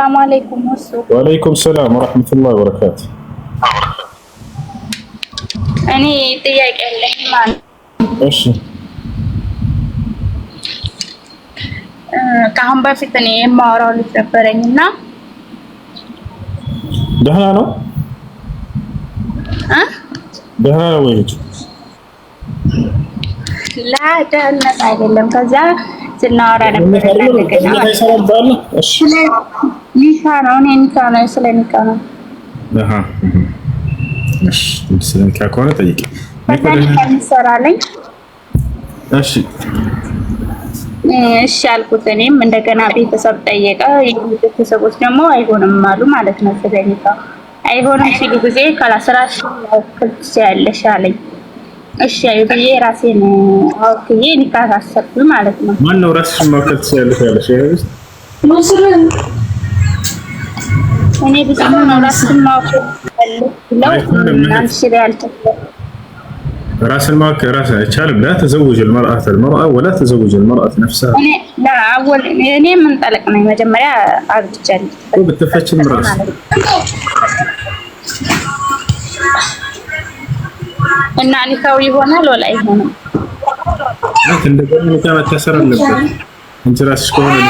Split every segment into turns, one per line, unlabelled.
السلام عليكم
وعليكم السلام ورحمة الله وبركاته.
أنا ጥያቄ አለኝ ማለት
እሺ
ከአሁን በፊት እኔ የማወራው ልጅ ነበረኝና
ደህና ነው ደህና ነው ወይ?
ላ ደህንነት አይደለም። ከዛ ስናወራ ነበር
እሺ
ኒካ ነው እኔ ኒካ ነው ስለ ኒካ ነው
እሺ ስለ ኒካ ከሆነ ጠይቂ
ኒካ እንሰራለን።
እሺ
እሺ አልኩት። እኔም እንደገና ቤተሰብ ጠየቀ። ቤተሰቦች ደግሞ አይሆንም አሉ ማለት ነው። ስለ ኒካ አይሆንም ሲሉ ጊዜ ካላስራሽ ከልስ ያለሽ አለኝ። እሺ አይብዬ ራሴን አውጥዬ ኒካ አሰርኩ ማለት ነው።
ማን ነው ራስሽን ማውጣት ያለሽ ያለሽ?
እኔ ብዙ ነው ራስን ማውጣት ያለው
راس الماك راس شالب لا تزوج المرأة ولا تزوج المرأة نفسها.
لا أول يعني من طلقنا مجمرة عبد الجليل.
وبتفتش المراس.
إن يعني كوي هنا ولا أي هنا.
لكن دقيقة كانت تسر اللبس. أنت راسك كونه.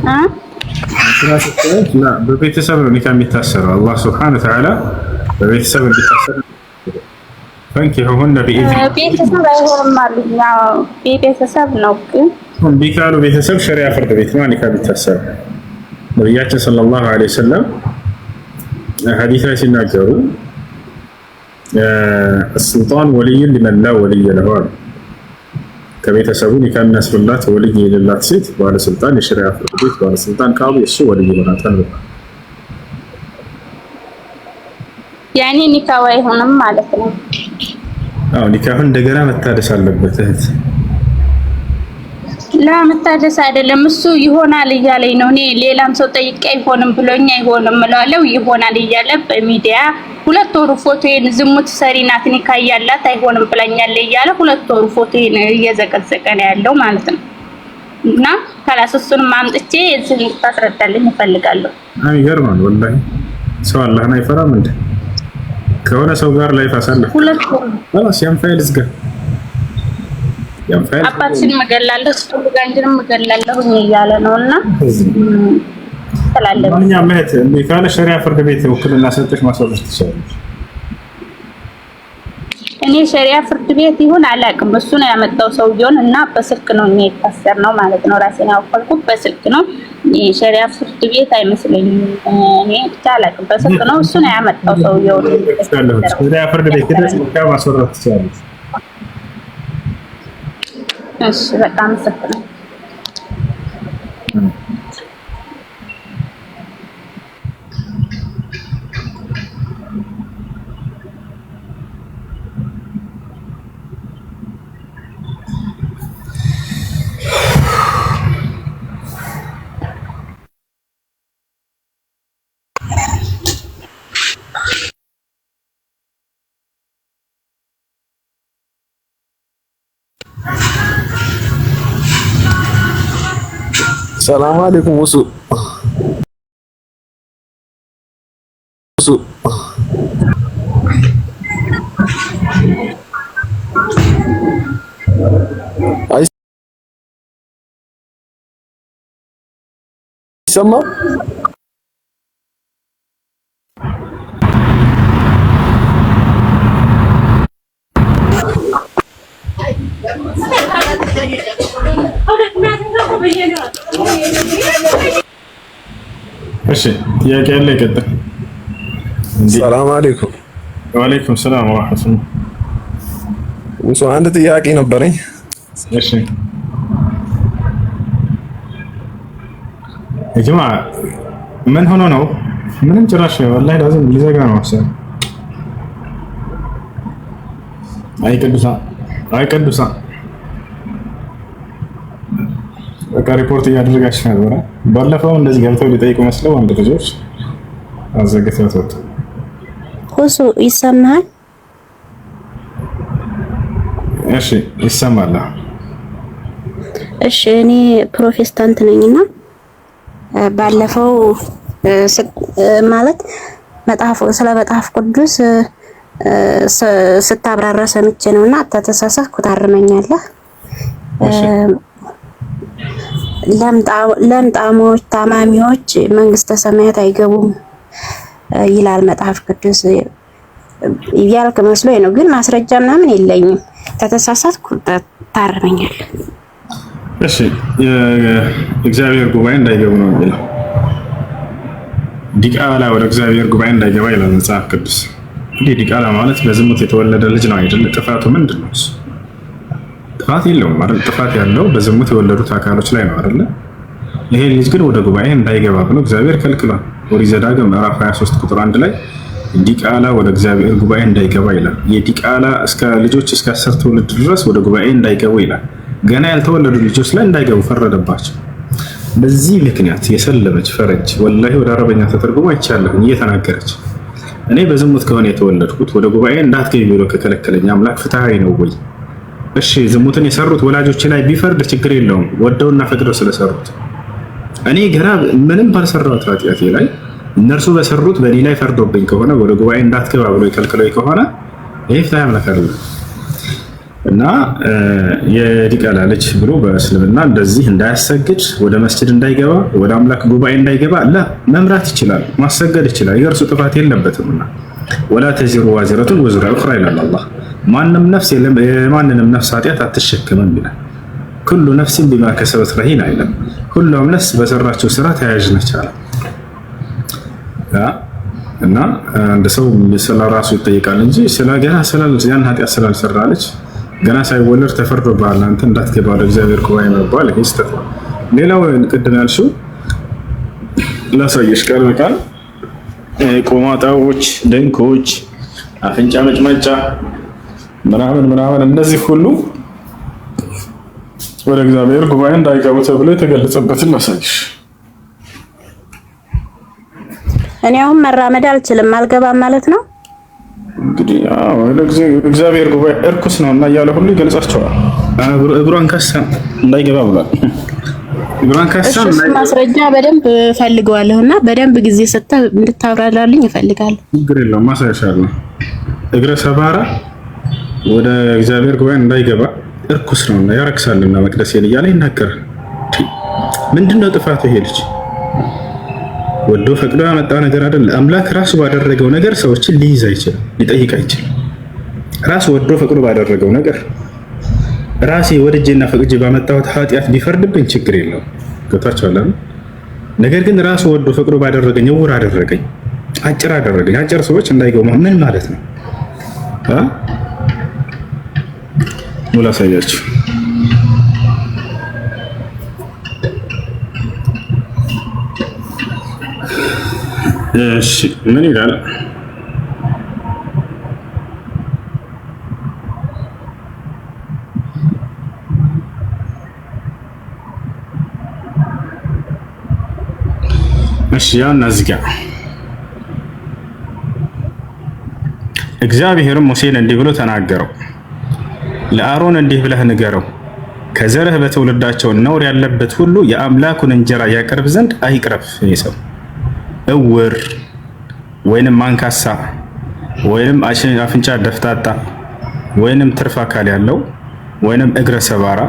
أنت راسك لا ببيت سبب كان يتأثر الله سبحانه وتعالى ببيت سبب يتأثر. فانكحوهن بإذن
ቤተሰብ አይሆንም ማለት ነው። ቤተሰብ ነው ግን
ቢካሉ ቤተሰብ ሸሪዓ ፍርድ ቤት ማን ይካቢታሰብ ነብያችን ሰለላሁ ዐለይሂ ወሰለም ሐዲስ ላይ ሲናገሩ السلطان ولي لمن لا ولي له ከቤተሰቡ ኒካሚያስብላት ወልይ የሌላት ሴት ባለስልጣን የሸሪዓ ፍርድ ቤት ባለስልጣን ካሉ እሱ ወልይ ይሆናል።
ያኔ ኒካው አይሆንም ማለት ነው።
አዎ ኒካሁን እንደገና መታደስ አለበት እህት።
ላ መታደስ አይደለም እሱ ይሆናል እያለኝ ነው። እኔ ሌላም ሰው ጠይቄ አይሆንም ብሎኝ አይሆንም እላለሁ ይሆናል እያለ በሚዲያ ሁለት ወር ፎቶዬን ዝሙት ሰሪ ናት ኒካ ያላት አይሆንም ብላኛለች እያለ ሁለት ወር ፎቶዬን እየዘቀዘቀ ነው ያለው ማለት ነው። እና ካላስሱን ማምጥቼ እዚህ ታስረዳልኝ እፈልጋለሁ።
አይገርማል ወላሂ ሰው አላህን አይፈራም እንዴ? ከሆነ ሰው ጋር ላይ ታሳለፍ خلاص ያንፋይል ዝጋ ያንፋይል
አባትሽን መገላለሁ ሱጋንጅንም መገላለሁ እያለ ነውና ተላልፈ
ማንኛ ማለት እንዴ ካለ ሸሪዓ ፍርድ ቤት ውክልና ሰጥተሽ ማስወጣት ትችላለሽ።
እኔ ሸሪዓ ፍርድ ቤት ይሁን አላውቅም። እሱ ነው ያመጣው ሰውየውን እና በስልክ ነው የሚታሰር ነው ማለት ነው። ራሴን ያወቅኩት በስልክ ነው። ሸሪዓ ፍርድ ቤት አይመስለኝም። እኔ ብቻ አላውቅም። በስልክ ነው እሱ ነው ያመጣው ሰውየውን።
ሸሪዓ ፍርድ ቤት ድረስ ማስወጣት ትችላለሽ።
እሺ በጣም ስልክ ነው
السلام عليكم وسو يسمى
እሺ ጥያቄ አለ ይቀጥል።
ሰላም አለይኩም።
ወአለይኩም ሰላም ወራህመቱላህ።
ውሱ አንድ ጥያቄ ነበረኝ።
እሺ የጀማ ምን ሆኖ ነው? ምንም ጭራሽ ወላሂ ላዝም ሊዘጋ ነው አሰብ አይቀዱሳ በቃ ሪፖርት እያደረጋችሁ ነበር። ባለፈው እንደዚህ ገብተው ሊጠይቁ መስለው አንድ ልጆች አዘግተው ተወጡ።
ሁሱ ይሰማል?
እሺ ይሰማል።
እሺ እኔ ፕሮቴስታንት ነኝና ባለፈው ማለት ስለ መጽሐፍ ቅዱስ ስታብራራ ሰምቼ ነውና ተተሳሳትኩ፣ ታርመኛለህ። ለምጣሞች ታማሚዎች መንግስተ ሰማያት አይገቡም ይላል መጽሐፍ ቅዱስ ያልክ መስሎኝ ነው፣ ግን ማስረጃ ምናምን የለኝም። ተተሳሳትኩ፣ ታርመኛለህ።
እሺ የእግዚአብሔር ጉባኤ እንዳይገቡ ነው የሚለው። ዲቃላ ወደ እግዚአብሔር ጉባኤ እንዳይገባ ይላል መጽሐፍ ቅዱስ። እንግዲህ ዲቃላ ማለት በዝሙት የተወለደ ልጅ ነው አይደል? ጥፋቱ ምንድን ነው? ጥፋት የለውም አይደል? ጥፋት ያለው በዝሙት የወለዱት አካሎች ላይ ነው አይደል? ይሄ ልጅ ግን ወደ ጉባኤ እንዳይገባ ብሎ እግዚአብሔር ከልክሏል። ኦሪት ዘዳግም ምዕራፍ 23 ቁጥር 1 ላይ ዲቃላ ወደ እግዚአብሔር ጉባኤ እንዳይገባ ይላል። የዲቃላ እስከ ልጆች እስከ 10 ትውልድ ድረስ ወደ ጉባኤ እንዳይገቡ ይላል። ገና ያልተወለዱ ልጆች ላይ እንዳይገቡ ፈረደባቸው። በዚህ ምክንያት የሰለመች ፈረንጅ ወላሂ ወደ አረበኛ ተተርጉሞ አይቻለሁ እየተናገረች እኔ በዝሙት ከሆነ የተወለድኩት ወደ ጉባኤ እንዳትገቢ ብሎ ከከለከለኝ አምላክ ፍትሃዊ ነው ወይ? እሺ ዝሙትን የሰሩት ወላጆች ላይ ቢፈርድ ችግር የለውም፣ ወደውና ፈቅደው ስለሰሩት። እኔ ገና ምንም ባልሰራሁት ኃጢአቴ ላይ እነርሱ በሰሩት በእኔ ላይ ፈርዶብኝ ከሆነ ወደ ጉባኤ እንዳትገባ ብሎ የከልክለኝ ከሆነ ይህ ፍትሃዊ አምላክ አይደለም። እና የዲቃላ ልጅ ብሎ በእስልምና እንደዚህ እንዳያሰግድ፣ ወደ መስጂድ እንዳይገባ፣ ወደ አምላክ ጉባኤ እንዳይገባ መምራት ይችላል፣ ማሰገድ ይችላል። የእርሱ ጥፋት የለበትምና ወላ ተዚሩ ዋዚረቱን ወዝራ ኡኽራ ይላል አላህ። ማንም ነፍስ የማንንም ነፍስ ኃጢአት አትሸከምም ይላል። ኩሉ ነፍሲን ቢማ ከሰበት ረሂና ይላል። ሁሉም ነፍስ በሰራችው ስራ ተያያዥ ነች አለ። እና አንድ ሰው ስለ ራሱ ይጠይቃል እንጂ ገና ያን ኃጢአት ስላልሰራለች ገና ሳይወለድ ተፈርዶብሃል አንተ እንዳትገባ ወደ እግዚአብሔር ጉባኤ መባል ይሄ ስህተት ነው። ሌላው ቅድም ያልሽው ላሳየሽ ቃል በቃል ቆማጣዎች፣ ድንኮች፣ አፍንጫ መጭመጫ ምናምን እነዚህ ሁሉ ወደ እግዚአብሔር ጉባኤ እንዳይገቡ ተብሎ የተገለጸበትን ላሳየሽ።
እኔ አሁን መራመድ አልችልም አልገባም ማለት ነው።
እንግዲህ እግዚአብሔር ጉባኤ እርኩስ ነው እና እያለ ሁሉ ይገልጻቸዋል። እግሯን ከሳ እንዳይገባ ብሏል። እግሯን ከሳ
ማስረጃ በደንብ ፈልገዋለሁና በደንብ ጊዜ ሰጥተህ እንድታብራራልኝ እፈልጋለሁ።
ችግር የለውም ማሳያሻለሁ። እግረ ሰባራ ወደ እግዚአብሔር ጉባኤ እንዳይገባ እርኩስ ነውና ያረክሳልና መቅደሴን እያለ ይናገራል። ምንድነው ጥፋቱ? ይሄ ልጅ ወዶ ፈቅዶ ያመጣ ነገር አይደል? አምላክ ራሱ ባደረገው ነገር ሰዎችን ሊይዝ አይችልም፣ ሊጠይቅ አይችልም። ራሱ ወዶ ፈቅዶ ባደረገው ነገር ራሴ ወድጄና ፈቅጄ ባመጣሁት ኃጢአት ቢፈርድብኝ ችግር የለውም። ገብታችኋል? ነገር ግን ራሱ ወዶ ፈቅዶ ባደረገኝ እውር አደረገኝ፣ አጭር አደረገኝ። አጭር ሰዎች እንዳይገቡ ምን ማለት ነው? ሙላ ሳያችሁ እሺ ምን ይላል? እሺ ያና እዚህ ጋር እግዚአብሔርም ሙሴን እንዲህ ብሎ ተናገረው፣ ለአሮን እንዲህ ብለህ ንገረው፣ ከዘርህ በትውልዳቸው ነውር ያለበት ሁሉ የአምላኩን እንጀራ ያቀርብ ዘንድ አይቅረብ። ይሰው እውር ወይንም አንካሳ ወይንም አፍንጫ ደፍጣጣ ወይንም ትርፍ አካል ያለው ወይንም እግረ ሰባራ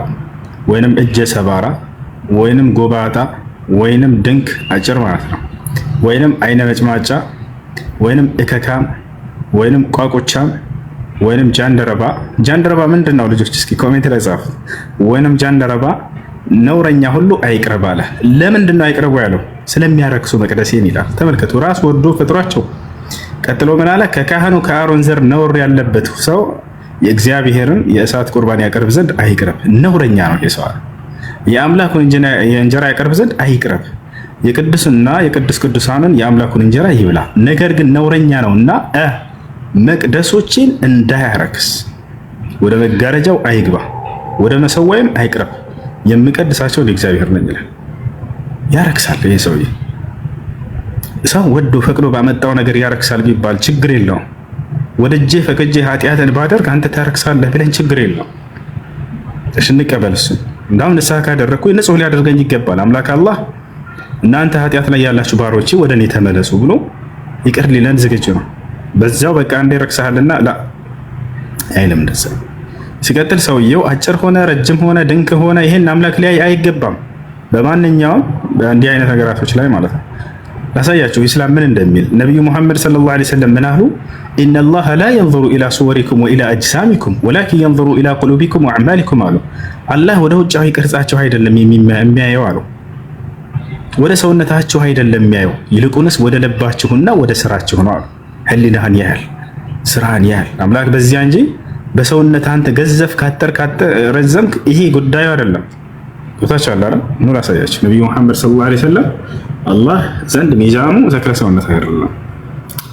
ወይንም እጀ ሰባራ ወይንም ጎባጣ ወይንም ድንክ አጭር ማለት ነው፣ ወይንም አይነ መጭማጫ ወይንም እከካም ወይንም ቋቁቻም ወይንም ጃንደረባ ምንድን ነው ልጆች? እስኪ ኮሜንት ላይ ጻፉ። ወይንም ጃንደረባ ነውረኛ ሁሉ አይቅረብ አለ። ለምንድን ነው አይቅረቡ ያለው? ስለሚያረክሱ መቅደሴን ይላል። ተመልከቱ፣ ራስ ወዶ ፈጥሯቸው። ቀጥሎ ምን አለ? ከካህኑ ከአሮን ዘር ነውር ያለበት ሰው የእግዚአብሔርን የእሳት ቁርባን ያቀርብ ዘንድ አይቅረብ። ነውረኛ ነው የሰው የአምላኩን እንጀራ ያቀርብ ዘንድ አይቅረብ። የቅዱስና የቅዱስ ቅዱሳንን የአምላኩን እንጀራ ይብላ። ነገር ግን ነውረኛ ነውና መቅደሶችን እንዳያረክስ ወደ መጋረጃው አይግባ፣ ወደ መሰዋይም አይቅረብ። የምቀድሳቸው ለእግዚአብሔር ነኝ ይላል። ያረክሳል። ይሄ ሰውዬ ሰው ወዶ ፈቅዶ ባመጣው ነገር ያረክሳል ቢባል ችግር የለውም። ወደጄ ፈቅጄ ኃጢአትን ባደርግ አንተ ታረክሳለህ ብለን ችግር የለውም። እሺ እንቀበል። እሱ እንዳውም ንስሐ ካደረግኩ ንጹህ ሊያደርገኝ ይገባል። አምላክ አላህ እናንተ ኃጢአት ላይ ያላችሁ ባሮቼ ወደ እኔ ተመለሱ ብሎ ይቅር ሊለን ዝግጁ ነው። በዛው በቃ እንደ ረክሰሃልና ላ አይልም እንደዛ። ሲቀጥል ሰውየው አጭር ሆነ ረጅም ሆነ ድንቅ ሆነ ይሄን አምላክ ላይ አይገባም። በማንኛውም በእንዲህ አይነት ነገራቶች ላይ ማለት ነው። ላሳያችሁ ኢስላም ምን እንደሚል ነብዩ መሐመድ ሰለላሁ ዐለይሂ ወሰለም ምን አሉ? ኢነላህ ላ የንዙሩ ኢላ ሱወሪኩም ወኢላ አጅሳሚኩም ወላኪን የንዙሩ ኢላ ቁሉቢኩም ወአዕማሊኩም አሉ። አላህ ወደ ውጫዊ ቅርጻችሁ አይደለም የሚያየው አሉ። ወደ ሰውነታችሁ አይደለም የሚያየው፣ ይልቁንስ ወደ ልባችሁና ወደ ስራችሁ ነው አሉ። ህሊናህን ያህል ስራህን ያህል አምላክ በዚያ እንጂ በሰውነት አንተ ገዘፍ ካጠር ረዘምክ ይሄ ጉዳዩ አይደለም። ወታቻለ አይደል? ኑር አሳያችሁ ነብዩ መሐመድ ሰለላሁ ዐለይሂ ወሰለም አላህ ዘንድ ሚዛኑ ተክለ ሰውነት አይደለም።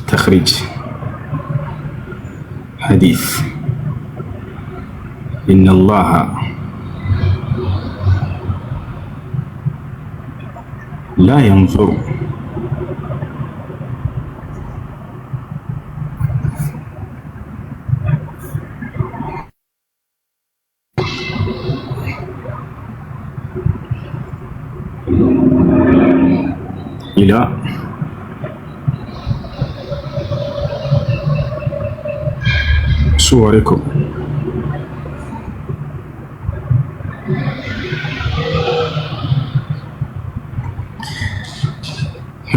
ተኽሪጅ ሐዲስ ኢነላህ ላ የንዙሩ ኢላ ሱወሪኩም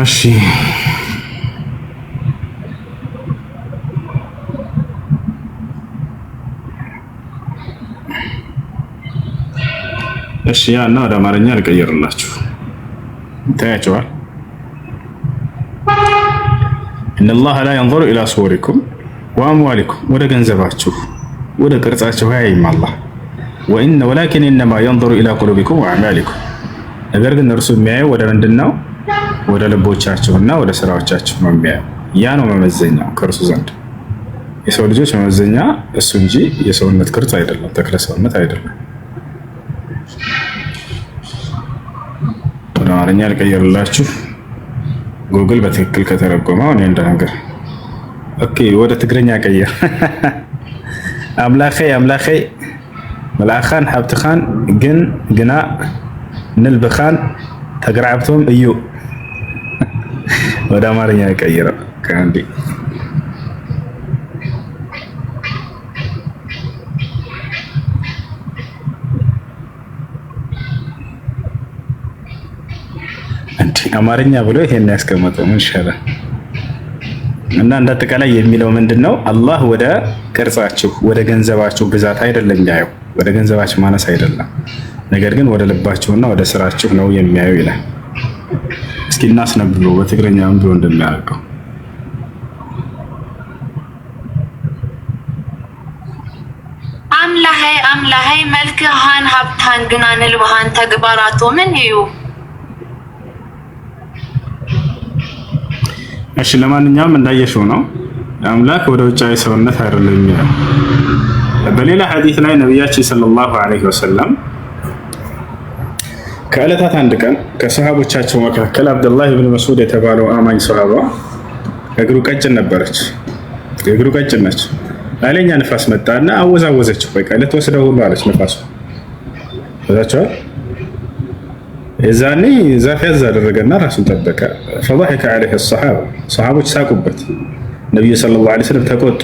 እሺ እሺ ያና ወደ አማርኛ ልቀይርላችሁ ታያቸዋል። ኢነላህ ላ የንዙሩ ኢላ ሱወሪኩም ወአምዋሊኩም ወደ ገንዘባችሁ ወደ ቅርጻችሁ አያይም አላህ። ወላኪን ኢነማ የንዙሩ ኢላ ቁሉቢኩም ወአዕማሊኩም ነገር ግን እርሱ የሚያየው ወደ ምንድነው? ወደ ልቦቻችሁና ወደ ስራዎቻችሁ ነው የሚያየው። ያ ነው መመዘኛው ከእርሱ ዘንድ። የሰው ልጆች መመዘኛ እሱ እንጂ የሰውነት ቅርጽ አይደለም፣ ተክለ ሰውነት አይደለም። ወደ አማርኛ ልቀይርላችሁ ጉግል በትክክል ከተረጎመው እኔ እንደነገር ኦኬ፣ ወደ ትግርኛ ቀይር። አምላኸይ መልአኻን ሀብትኻን ግና ንልብኻን ተግራዕብቶም እዩ። ወደ አማርኛ ቀይረው ከአንዴ አማርኛ ብሎ ይሄን ያስቀመጠው ምን ይሻላል? እና እንዳጠቃላይ የሚለው ምንድነው? አላህ ወደ ቅርጻችሁ ወደ ገንዘባችሁ ብዛት አይደለም ያየው፣ ወደ ገንዘባችሁ ማነስ አይደለም፣ ነገር ግን ወደ ልባችሁና ወደ ስራችሁ ነው የሚያየው ይላል። እስኪ እናስነብሎ በትግርኛ ምን ብሎ እንደሚያደርገው
አምላኸይ መልክሃን ሀብታን ግና ንልብሃን ተግባራቶ ምን እዩ።
እሺ ለማንኛውም እንዳየሽው ነው አምላክ ወደ ውጫዊ ሰውነት አይደለም የሚለው። በሌላ ሐዲስ ላይ ነብያችን ሰለላሁ ዐለይሂ ወሰለም ከዕለታት አንድ ቀን ከሰሃቦቻቸው መካከል አብዱላህ ኢብኑ መስዑድ የተባለው አማኝ ሰሃባ እግሩ ቀጭን ነበረች። እግሩ ቀጭን ነች። ኃይለኛ ንፋስ መጣና አወዛወዘችው። በቃ ልትወስደው ሁሉ አለች ንፋሱ። ታቻው የዛኔ ዛፍ ያዝ አደረገና ራሱን ጠበቀ። فضحك عليه الصحابه ሰሃቦች ሳቁበት። ነብዩ ሰለላሁ ዐለይሂ ወሰለም ተቆጡ።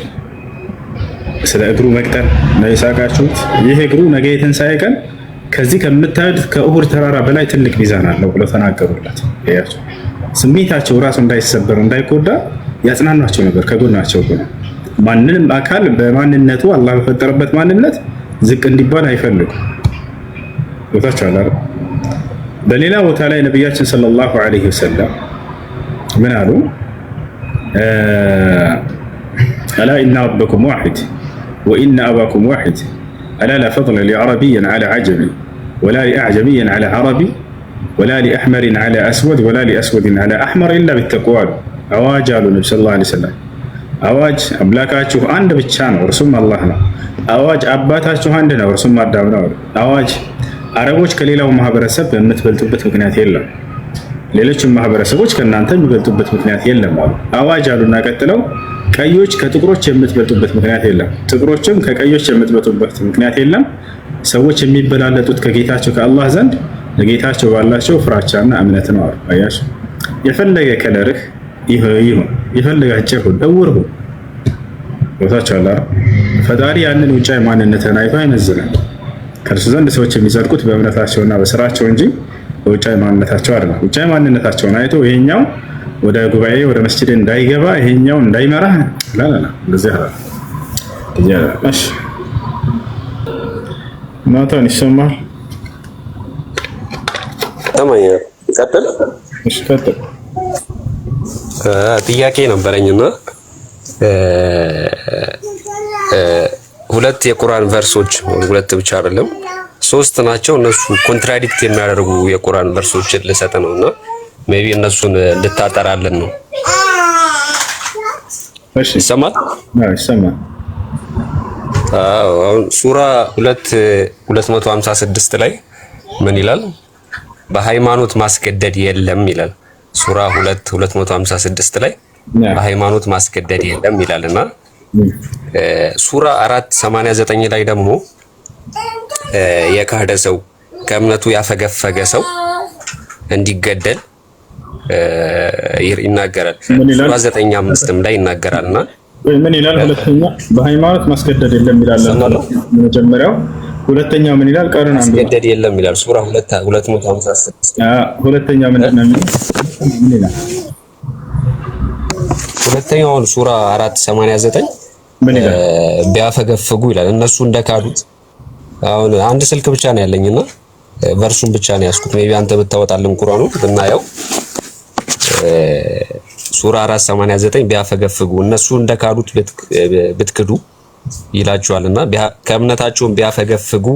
ስለ እግሩ መቅጠን ነው የሳቃችሁት? ይህ እግሩ ነገ የትንሣኤ ቀን ከዚህ ከምታዩት ከኡሁድ ተራራ በላይ ትልቅ ሚዛን አለው ብለው ተናገሩለት። ያያቸው ስሜታቸው ራሱ እንዳይሰበር እንዳይጎዳ ያጽናኗቸው ነበር። ከጎናቸው ሆነ ማንንም አካል በማንነቱ አላህ በፈጠረበት ማንነት ዝቅ እንዲባል አይፈልጉም። ወታቻላ በሌላ ቦታ ላይ ነብያችን ሰለላሁ ዐለይሂ ወሰለም ምን አሉ? አላ ኢነ ረበኩም ዋሂድ ወኢነ አባኩም ዋሂድ አላ ላ ፈضለ ሊዐረቢይን ዐላ ዐጀሚ ወላ ሊአዕጀሚይን ዐላ ዐረቢ ወላ ሊአሕመሪን ዐላ አስወድ ወላ ሊአስወድን ዐላ አሕመር ኢላ ቢተቅዋ አሉ። አዋጅ አሉ ነቢ ሰለላሁ ዐለይሂ ወሰለም። አዋጅ አምላካችሁ አንድ ብቻ ነው፣ እርሱም አላህ ነው። አዋጅ አባታችሁ አንድ ነው፣ እርሱም አዳም ነው። አዋጅ አረቦች ከሌላው ማህበረሰብ የምትበልጡበት ምክንያት የለም፣ ሌሎችም ማህበረሰቦች ከእናንተ የሚበልጡበት ምክንያት የለም አሉ። አዋጅ አሉና ቀጥለው ቀዮች ከጥቁሮች የምትበልጡበት ምክንያት የለም፣ ጥቁሮችም ከቀዮች የምትበልጡበት ምክንያት የለም። ሰዎች የሚበላለጡት ከጌታቸው ከአላህ ዘንድ ለጌታቸው ባላቸው ፍራቻና እምነት ነው አሉ። አያሽ የፈለገ ከለርህ ይሁን የፈለገ አጭር ሁን እውር ሁን ወታቻላ ፈጣሪ ያንን ውጫዊ ማንነትን አይቶ አይመዝንም። ከእርሱ ዘንድ ሰዎች የሚጸድቁት በእምነታቸውና በስራቸው እንጂ በውጫዊ ማንነታቸው አይደለም። ውጫዊ ማንነታቸውን አይቶ ይሄኛው ወደ ጉባኤ ወደ መስጂድ እንዳይገባ ይሄኛው እንዳይመራ ላላላ እንደዚህ አለ። እሺ ናታን ይሰማል?
ተማኛ ቀጥል።
እሺ ቀጥል።
ጥያቄ ነበረኝና ሁለት የቁርአን ቨርሶች ሁለት ብቻ አይደለም 3 ናቸው። እነሱ ኮንትራዲክት የሚያደርጉ የቁርአን ቨርሶችን ልሰጥ ነውና ሜቢ እነሱን እንድታጠራለን ነው።
እሺ
ይሰማል?
ይሰማል።
አሁን ሱራ 256 ላይ ምን ይላል? በሃይማኖት ማስገደድ የለም ይላል። ሱራ 256 ላይ በሃይማኖት ማስገደድ የለም ይላልና ሱራ 489 ላይ ደግሞ የካህደ ሰው ከእምነቱ ያፈገፈገ ሰው እንዲገደል ይናገራል። ሱራ 95ም ላይ ይናገራልና
ምን ይላል? ሁለተኛ በሃይማኖት ማስገደድ የለም ይላል። መጀመሪያው ሁለተኛው ምን ይላል? ቀርን አንዱ
ማስገደድ የለም ይላል። ሱራ 256
ሁለተኛው ምን ይላል?
ሁለተኛው ሱራ 489
ምን ይላል?
ቢያፈገፍጉ ይላል። እነሱ እንደካዱት አሁን አንድ ስልክ ብቻ ነው ያለኝና ቨርሱን ብቻ ነው ያስኩት። ሜቢ አንተ ብታወጣልን ቁርአኑ ብናየው ሱራ 489 ቢያፈገፍጉ እነሱ እንደካዱት ብትክዱ ይላችኋልና ከእምነታቸውን ቢያፈገፍጉ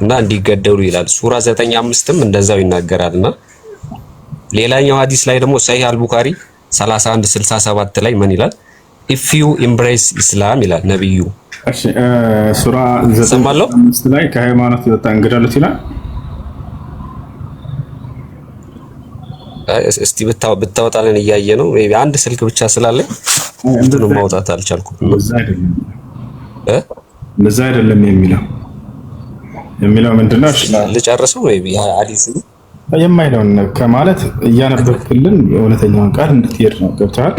እና እንዲገደሉ ይላል። ሱራ 95ም እንደዛው ይናገራልና ሌላኛው ሐዲስ ላይ ደግሞ ሰሂህ አልቡኻሪ 3167 ላይ ምን ይላል? if you embrace Islam ይላል ነብዩ።
እሺ ሱራ 95 ላይ ከሃይማኖት የወጣ እንግዳሉት ይላል።
እስቲ ብታወጣልን እያየ ነው። ሜቢ አንድ ስልክ ብቻ ስላለኝ እንትኑ ማውጣት አልቻልኩም።
ለዛ አይደለም የሚለው ምንድነው? እሺ
ልጨርሰው። ሜቢ ሐዲስ
የማይለውን ከማለት እያነበብክልን እውነተኛውን ቃል እንድትሄድ ነው። ገብቶሃል?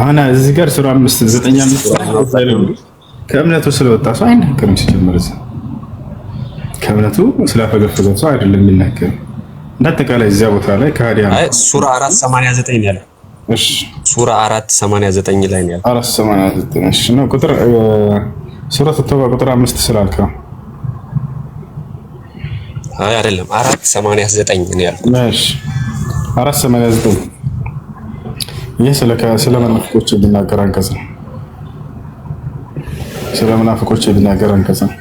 አሁን እዚህ ጋር ሱራ 595 ከእምነቱ ስለወጣ ሰው አይናገርም። ሲጀምር ከእምነቱ ስላፈገፈገ ሰው አይደለም የሚናገር። እንዳጠቃላይ እዚያ ቦታ ላይ ከሃዲያን
ሱራ 489 ያለው።
እሺ
ሱራ 489 ላይ ነው ያለው።
489 እሺ ነው ቁጥር ሱራ ተውባ ቁጥር 5 ስላልከው
አይ አይደለም 489 ነው ያልኩት።
እሺ 489 ይህ ስለ መናፍቆች የሚናገር አንቀጽ ነው። ስለ መናፍቆች የሚናገር አንቀጽ ነው።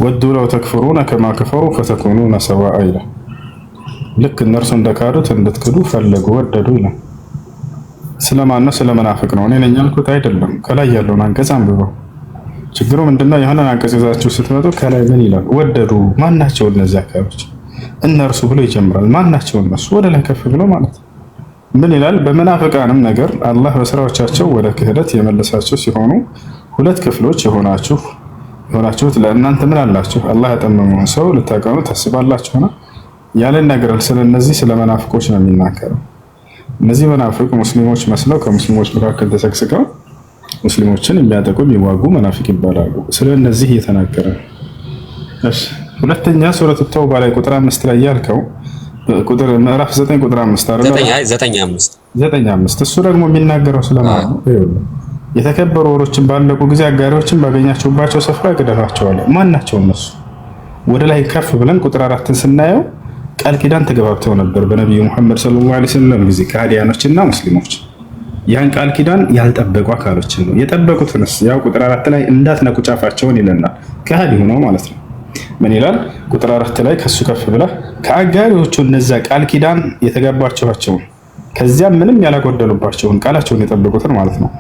ወዱ ለው ተክፍሩነ ከማ ከፈሩ ፈተኩኑነ ሰዋአ ይላል። ልክ እነርሱ እንደካዱት እንድትክዱ ፈለጉ ወደዱ ይላል። ስለማን ነው? ስለ መናፍቅ ነው። እኔ ነኝ ያልኩት አይደለም። ከላይ ያለውን አንቀጽ አንብበው። ችግሩ ምንድነው? የሆነን አንቀጽ ይዛችሁ ስትመጡ ከላይ ምን ይላል? ወደዱ። ማናቸው እነዚህ አካባቢዎች? እነርሱ ብሎ ይጀምራል። ማናቸው እነሱ? ወደ ላይ ከፍ ብሎ ማለት ነው። ምን ይላል? በመናፍቃንም ነገር አላህ በስራዎቻቸው ወደ ክህደት የመለሳቸው ሲሆኑ ሁለት ክፍሎች የሆናችሁት ለእናንተ ምን አላችሁ? አላህ ያጠመመውን ሰው ልታቀኑ ታስባላችሁና ያለ ይናገራል። ስለነዚህ ስለ መናፍቆች ነው የሚናገረው። እነዚህ መናፍቅ ሙስሊሞች መስለው ከሙስሊሞች መካከል ተሰግስገው ሙስሊሞችን የሚያጠቁ የሚዋጉ መናፍቅ ይባላሉ። ስለነዚህ እየተናገረ እሺ። ሁለተኛ ሱረቱ ተውባ ላይ ቁጥር 5 ላይ ያልከው ቁጥር ምዕራፍ 9 ቁጥር 5 አይደል? 9:5 እሱ ደግሞ የሚናገረው ስለማን ነው? የተከበሩ ወሮችን ባለቁ ጊዜ አጋሪዎችን ባገኛቸውባቸው ስፍራ ግደሏቸዋል። ማን ናቸው እነሱ? ወደ ላይ ከፍ ብለን ቁጥር 4ን ስናየው ቃል ኪዳን ተገባብተው ነበር በነብዩ መሐመድ ሰለላሁ ዐለይሂ ወሰለም ጊዜ ከሃዲያኖችና ሙስሊሞች። ያን ቃል ኪዳን ያልጠበቁ አካሎችን ነው የጠበቁትንስ ያው ቁጥር 4 ላይ እንዳትነኩ ጫፋቸውን ይለናል። ከሃዲ ሆነው ማለት ነው። ምን ይላል ቁጥር 4 ላይ? ከሱ ከፍ ብላ ከአጋሪዎቹ እነዛ ቃል ኪዳን የተገባቸዋቸውን ከዚያ ምንም ያላጎደሉባቸውን ቃላቸውን የጠበቁትን ማለት ነው።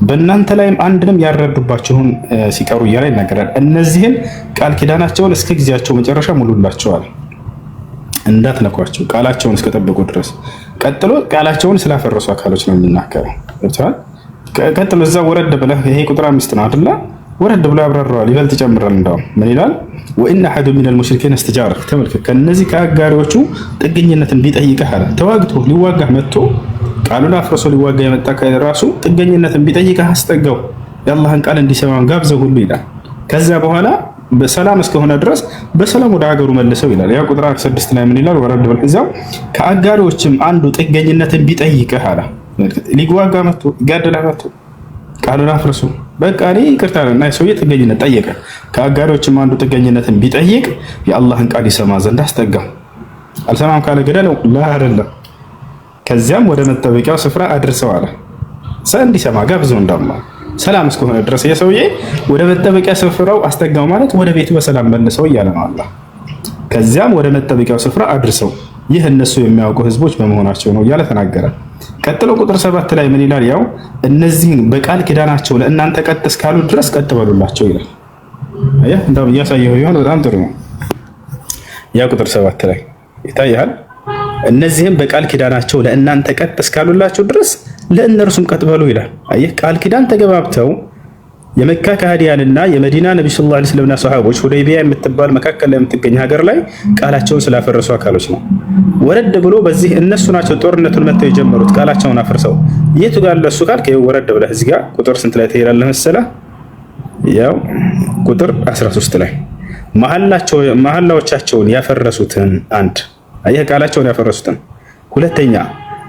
በእናንተ ላይም አንድንም ያረዱባቸውን ሲቀሩ እያለ ይናገራል። እነዚህን ቃል ኪዳናቸውን እስከ ጊዜያቸው መጨረሻ ሙሉላቸዋል። እንዳትነኳቸው ቃላቸውን እስከጠበቁ ድረስ። ቀጥሎ ቃላቸውን ስላፈረሱ አካሎች ነው የሚናገረው። ቀጥሎ እዛ ወረድ ብለህ ይሄ ቁጥር 5 ነው አይደለ? ወረድ ብሎ ያብራራዋል። ይበልጥ ይጨምራል። እንደውም ምን ይላል? ወኢነ አሐዱ ሚነል ሙሽሪኪን እስተጃረክ፣ ተመልከት፣ ከነዚህ ከአጋሪዎቹ ጥገኝነትን ቢጠይቅህ አለ። ተዋግቶ ሊዋጋህ መጥቶ ቃሉን አፍርሶ ሊዋጋ የመጣ ከራሱ ጥገኝነትን ቢጠይቅህ አስጠጋው፣ የአላህን ቃል እንዲሰማ ጋብዘው ሁሉ ይላል። ከዚያ በኋላ በሰላም እስከሆነ ድረስ በሰላም ወደ ሀገሩ መልሰው ይላል። ያ ቁጥር 6 ላይ ምን ይላል? ወረድ ብሎ እዛው ከአጋሪዎችም አንዱ ጥገኝነትን ቢጠይቅህ አለ። ሊዋጋ መጥቶ ሊጋደልህ መጥቶ ቃሉን አፍርሶ በቃ እኔ ይቅርታ እና ሰውዬ ጥገኝነት ጠየቀ። ከአጋሪዎችም አንዱ ጥገኝነትን ቢጠይቅ የአላህን ቃል ይሰማ ዘንድ አስጠጋው። አልሰማም ካለ ገደለው ላ አይደለም። ከዚያም ወደ መጠበቂያው ስፍራ አድርሰው አለ። እንዲሰማ ጋብዘው እንዳማ ሰላም እስከሆነ ድረስ የሰውዬ ወደ መጠበቂያ ስፍራው አስጠጋው ማለት ወደ ቤቱ በሰላም መልሰው እያለ ነው አላህ። ከዚያም ወደ መጠበቂያው ስፍራ አድርሰው፣ ይህ እነሱ የሚያውቁ ህዝቦች በመሆናቸው ነው እያለ ተናገረ። ቀጥሎ ቁጥር 7 ላይ ምን ይላል? ያው እነዚህን በቃል ኪዳናቸው ለእናንተ ቀጥ እስካሉ ድረስ ቀጥ በሉላቸው ይላል። አያ እንደው እያሳየው ይሆን? በጣም ጥሩ ነው። ያ ቁጥር 7 ላይ ይታያል። እነዚህም በቃል ኪዳናቸው ለእናንተ ቀጥ እስካሉላቸው ድረስ ለእነርሱም ቀጥ በሉ ይላል። አየህ፣ ቃል ኪዳን ተገባብተው የመካ ከሃዲያንና የመዲና ነብዩ ሰለላሁ ዐለይሂ ወሰለም ሰሃቦች ሁደይቢያ የምትባል መካከል ላይ የምትገኝ ሀገር ላይ ቃላቸውን ስላፈረሱ አካሎች ነው። ወረድ ብሎ በዚህ እነሱ ናቸው ጦርነቱን መተው የጀመሩት ቃላቸውን አፍርሰው። የቱ ጋር ለሱ ካልክ ወረድ ብለህ እዚህ ጋር ቁጥር ስንት ላይ ትሄዳለህ መሰለህ? ያው ቁጥር 13 ላይ መሐላዎቻቸውን ያፈረሱትን አንድ አየህ፣ ቃላቸውን ያፈረሱትን፣ ሁለተኛ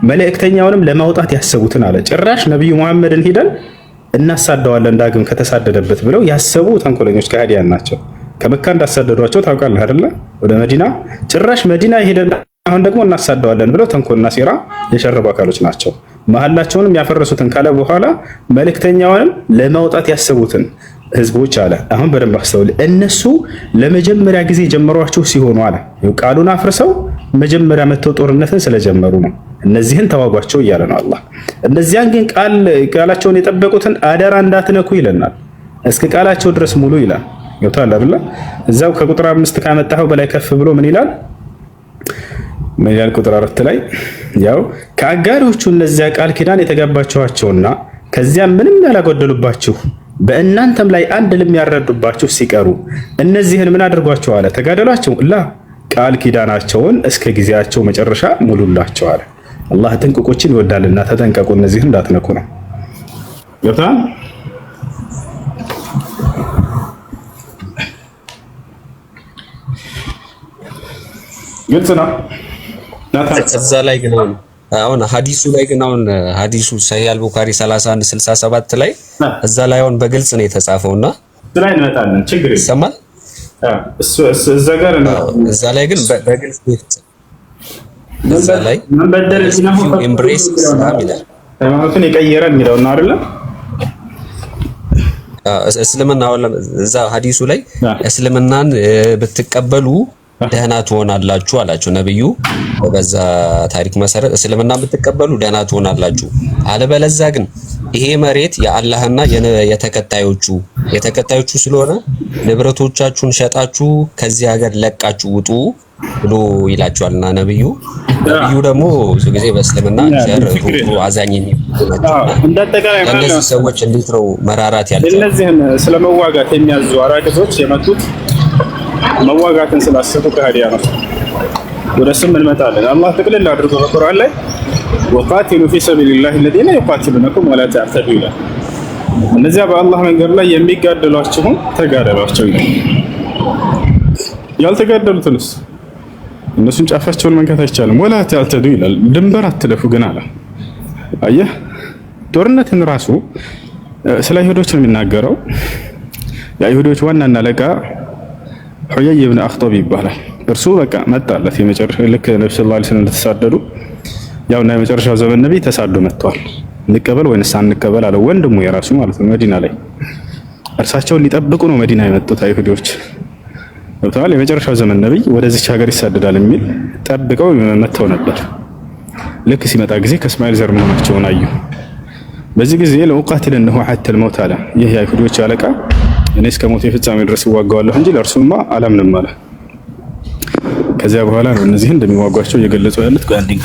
መልእክተኛውንም ለማውጣት ያሰቡትን አለ። ጭራሽ ነብዩ መሐመድን ሄደን እናሳደዋለን ዳግም ከተሳደደበት ብለው ያሰቡ ተንኮለኞች ከሃዲያን ናቸው። ከመካ እንዳሳደዷቸው ታውቃለህ አይደለ? ወደ መዲና ጭራሽ መዲና ሄደን አሁን ደግሞ እናሳደዋለን ብለው ተንኮልና ሴራ የሸረቡ አካሎች ናቸው። መሐላቸውንም ያፈረሱትን ካለ በኋላ መልእክተኛውንም ለማውጣት ያሰቡትን ህዝቦች አለ። አሁን በደንብ አስተውል። እነሱ ለመጀመሪያ ጊዜ ጀመሯቸው ሲሆኑ አለ ቃሉን አፍርሰው መጀመሪያ መተው ጦርነትን ስለጀመሩ ነው። እነዚህን ተዋጓቸው እያለ ነው አላህ። እነዚያን ግን ቃላቸውን የጠበቁትን አደራ እንዳትነኩ ይለናል። እስከ ቃላቸው ድረስ ሙሉ ይላል። ገብቶሃል አይደል? እዛው ከቁጥር 5 ካመጣኸው በላይ ከፍ ብሎ ምን ይላል? ምን ይላል? ቁጥር 4 ላይ ያው ከአጋሪዎቹ እነዚያ ቃል ኪዳን የተጋባችኋቸውና ከዚያ ምንም ያላጎደሉባችሁ በእናንተም ላይ አንድ ልም ያረዱባችሁ ሲቀሩ እነዚህን ምን አድርጓቸው አለ? ተጋደሏቸው። ቃል ኪዳናቸውን እስከ ጊዜያቸው መጨረሻ ሙሉላቸው አለ። አላህ ጥንቁቆችን ይወዳልና ተጠንቀቁ፣ እነዚህን እንዳትነኩ ነው። ገብቶሃል? ግልጽ ነው።
እዛ ላይ ግን አሁን ሐዲሱ ላይ ግን አሁን ሐዲሱ ሰሂህ አልቡኻሪ 3167 ላይ እዛ ላይ አሁን በግልጽ ነው የተጻፈውና
እዛ ላይ እንመጣለን። ችግር የለም
ይሰማል።
እዛ ጋር ነው።
እዛ ላይ ግን በግልጽ እዛ ላይ
መንበደል ሲናሁ
ኤምብሬስ ኢስላም ይላል።
ሃይማኖትን የቀየረ የሚለው ነው አይደል?
እስልምና አሁን እዛ ሐዲሱ ላይ እስልምናን ብትቀበሉ ደህና ትሆናላችሁ አላቸው ነብዩ። በዛ ታሪክ መሰረት እስልምና ብትቀበሉ ደህና ትሆናላችሁ፣ አለበለዚያ ግን ይሄ መሬት የአላህና የተከታዮቹ ስለሆነ ንብረቶቻችሁን ሸጣችሁ ከዚህ ሀገር ለቃችሁ ውጡ ብሎ ይላቸዋልና ነብዩ ደግሞ ብዙ ጊዜ በእስልምና ሸር አዛኝ
እንደተቀራይ
እነዚህ ሰዎች እንዴት ነው መራራት ያላቸው?
እነዚህን ስለመዋጋት የሚያዙ አራቂቶች የመጡት መዋጋትን ስላሰቡ ከሃዲያ ነው። ወደ ስም እንመጣለን። አላህ ጥቅልል አድርጎ በቁርአን ላይ ወቃቲሉ ፊ ሰቢሊላሂ الذين يقاتلونكم ولا تعتدوا ይላል። እነዚያ በአላህ መንገድ ላይ የሚጋደሏችሁን ተጋደሏቸው ይላል። ያልተጋደሉትንስ እነሱን ጫፋቸውን መንካት አይቻልም። ወላ تعتدوا ይላል። ድንበር አትለፉ ግን አለ። አየህ፣ ጦርነትን ራሱ ስለ አይሁዶች ነው የሚናገረው። የአይሁዶች ዋናና አለቃ ሁየይ ኢብኑ አኽጠብ ይባላል። እርሱ በቃ መጣለት የመጨረሻ ልክ ነብዩ ሰለላሁ ዐለይሂ ወሰለም እንደተሳደዱ ያውና የመጨረሻው ዘመን ነብይ ተሳዶ መጥቷል። እንቀበል ወይንስ አንቀበል አለ ወንድሙ የራሱ ማለት ነው። መዲና ላይ እርሳቸውን ሊጠብቁ ነው መዲና የመጡት አይሁዶች ወጥተዋል። የመጨረሻው ዘመን ነብይ ወደዚች ሀገር ይሳደዳል የሚል ጠብቀው መጥተው ነበር። ልክ ሲመጣ ጊዜ ከእስማኤል ዘር መሆናቸውን አዩ። በዚህ ጊዜ ለኡቃቲለነሁ ሐተል መውት አለ። ይህ የአይሁዶች አለቃ እኔ እስከ ሞት ፍጻሜ ድረስ እዋጋዋለሁ እንጂ ለእርሱማ አላምንም አለ። ከዚያ በኋላ ነው እነዚህን እንደሚዋጓቸው እየገለጹ ያሉት። ጋንዲን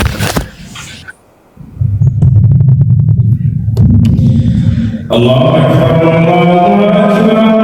አላሁ አክበር አላሁ አክበር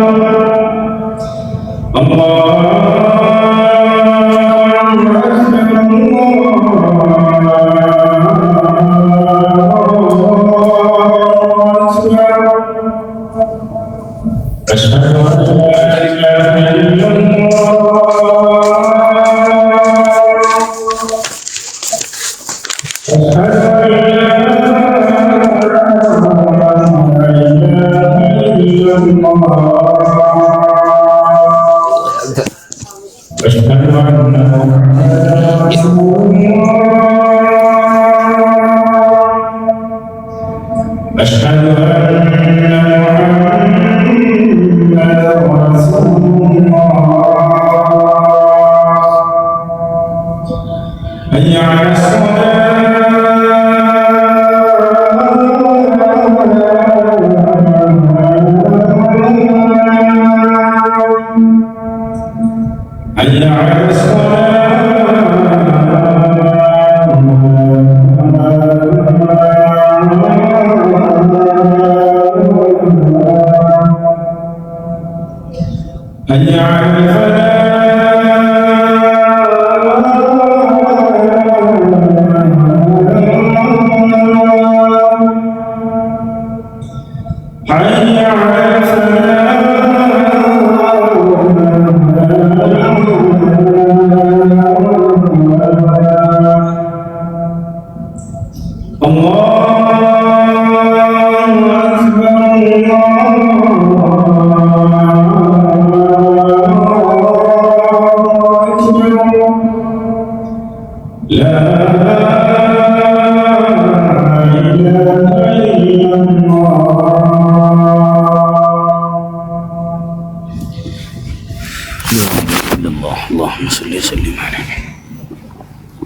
اللهم صل وسلم عليه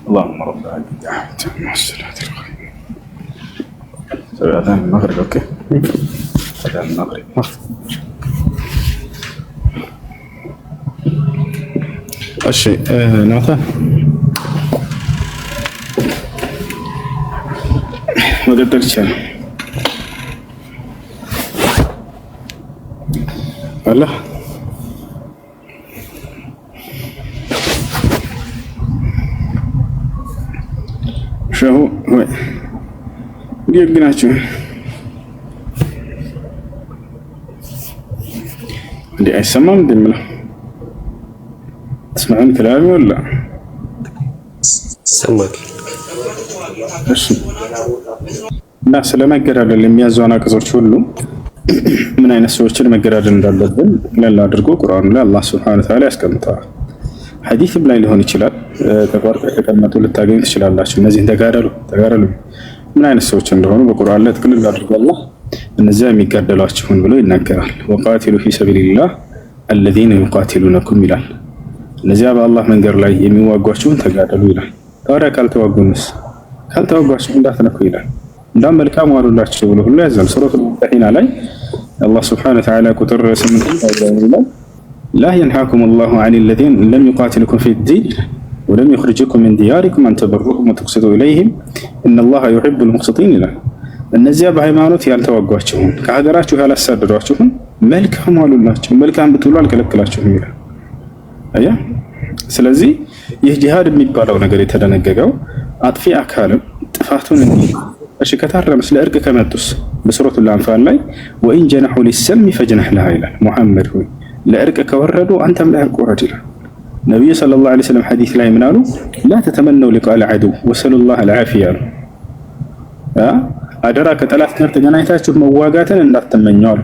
اللهم رب العالمين الصلاة القائمة أذان المغرب أوكي أذان المغرب الشيء ناثر مقدر تشان الله شو هو يقنعችሁ እንዴ አይሰማም እንደምለው تسمعون كلامي ولا
سمعك
እሺ እና ስለመገዳደል የሚያዙ አናቅጾች ሁሉ ምን አይነት ሰዎችን መገዳደል እንዳለብን ለላ አድርጎ ቁርአኑ ላይ አላህ Subhanahu Wa Ta'ala ያስቀምጣል። ሐዲስም ላይ ሊሆን ይችላል ተቋርጦ ተቀመጡ ልታገኙ ትችላላችሁ። እነዚህ ተጋደሉ ምን አይነት ሰዎች እንደሆኑ በቁርአን ላይ ትክክል አድርጎ አላህ እነዚያ የሚጋደሏችሁን ብሎ ይናገራል። ወቃቲሉ ፊ ሰቢልላህ الذين يقاتلونكم ይላል። እነዚያ በአላህ መንገድ ላይ የሚዋጓችሁን ተጋደሉ ይላል። ታዲያ ካልተዋጓችሁ እንዳትነኩ ይላል። እንዳም መልካም ዋሉላችሁ ብሎ ሁሉ ያዛል። ሱረቱል ሙምተሒና ላይ አላህ Subhanahu Wa Ta'ala ቁጥር 8 ይላል لا ينهاكم الله عن الذين لم يقاتلكم في الدين ولم يخرجكم من دياركم أن تبروهم وتقسطوا إليهم إن الله يحب المقسطين ይላል። እነዚያ በሃይማኖት ያልተዋጓችሁን ከሀገራችሁ ያላሳደዷችሁን መልካም ዋሉላችሁ መልካም ብትሉ አልከለከላችሁም ይላል። አያ ስለዚህ ይህ ጂሃድ የሚባለው ነገር የተደነገገው አጥፊ አካልም ጥፋቱን እሺ ከታረመ ስለ እርቅ ከመጡስ በሱረቱል አንፋል ላይ ወኢን ጀነሑ ሊሰልሚ ፈጅነሕ ለሃ ይላል። ሙሐመድ ሆይ ለእርቅ ከወረዱ አንተም ለእርቅ ወረድ ይላል። ነብዩ ሰለላሁ ዐለይሂ ወሰለም ሐዲስ ላይ ምን አሉ? ላ ተተመነው ሊቃል ዐዱ ወሰሉላህ አልዓፊያ አሉ። አደራ ከጠላት ጋር ተገናኝታችሁ መዋጋትን እንዳትመኙ አሉ።